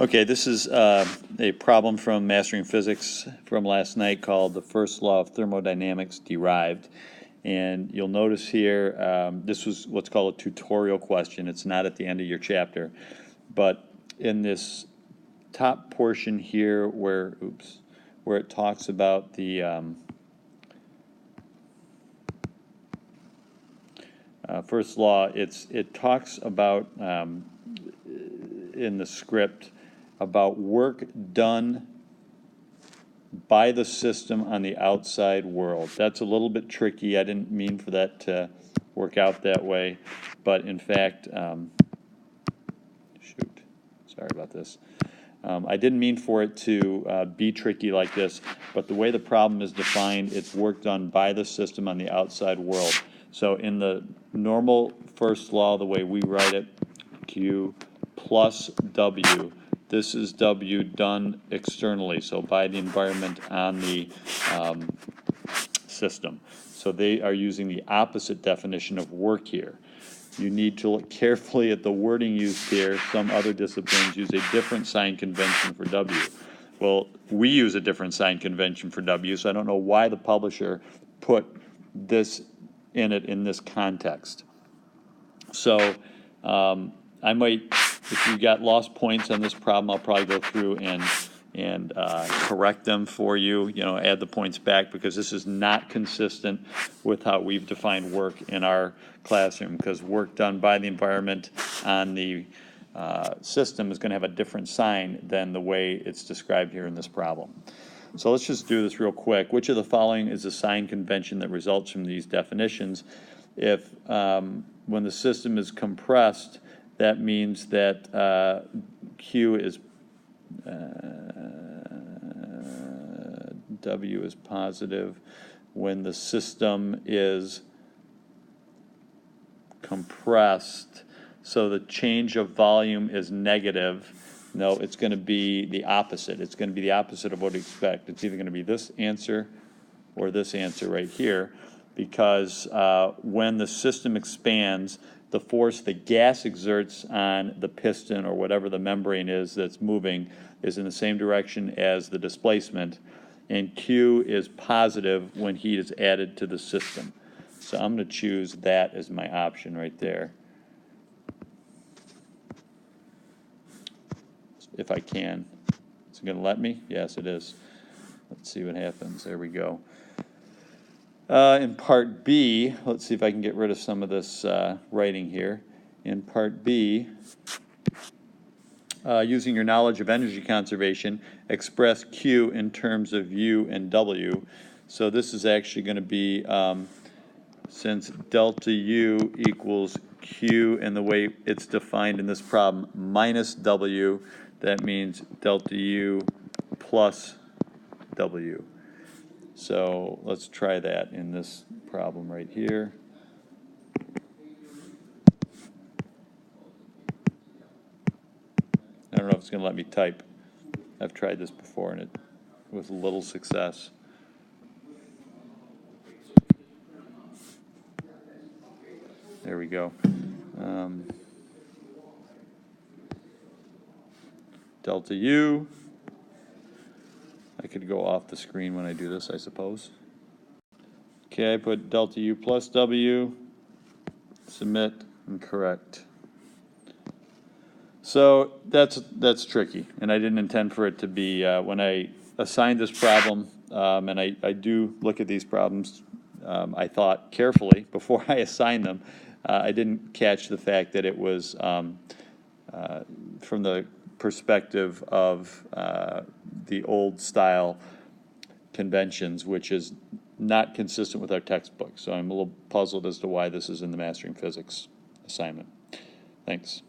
Okay, this is a problem from Mastering Physics from last night called the first law of thermodynamics derived. And you'll notice here, this was what's called a tutorial question. It's not at the end of your chapter. But in this top portion here where it talks about the first law, it talks about in the script about work done by the system on the outside world. That's a little bit tricky. I didn't mean for that to work out that way, but in fact, shoot, sorry about this. I didn't mean for it to be tricky like this, but the way the problem is defined, it's work done by the system on the outside world. So in the normal first law, the way we write it, Q plus W, this is W done externally, so by the environment on the system. So they are using the opposite definition of work here. You need to look carefully at the wording used here. Some other disciplines use a different sign convention for W. Well, we use a different sign convention for W, so I don't know why the publisher put this in it in this context. So I might, if you got lost points on this problem, I'll probably go through and correct them for you, add the points back, because this is not consistent with how we've defined work in our classroom, because work done by the environment on the system is going to have a different sign than the way it's described here in this problem. So let's just do this real quick. Which of the following is a sign convention that results from these definitions? If when the system is compressed, that means that Q is W is positive. When the system is compressed, so the change of volume is negative. No, it's going to be the opposite. It's going to be the opposite of what you expect. It's either going to be this answer or this answer right here, because when the system expands, the force the gas exerts on the piston or whatever the membrane is that's moving is in the same direction as the displacement, and Q is positive when heat is added to the system. So I'm going to choose that as my option right there, if I can. Is it going to let me? Yes, it is. Let's see what happens. There we go. In part B, let's see if I can get rid of some of this writing here. In part B, using your knowledge of energy conservation, express Q in terms of U and W. So this is actually going to be, since delta U equals Q and the way it's defined in this problem, minus W, that means delta U plus W. So let's try that in this problem right here. I don't know if it's going to let me type. I've tried this before and it with little success. There we go. Delta U. I could go off the screen when I do this, I suppose. Okay, I put delta U plus W, submit, and correct. So that's tricky, and I didn't intend for it to be, when I assigned this problem, and I do look at these problems, I thought carefully before I assigned them. I didn't catch the fact that it was from the perspective of the old style conventions, which is not consistent with our textbook. So I'm a little puzzled as to why this is in the Mastering Physics assignment. Thanks.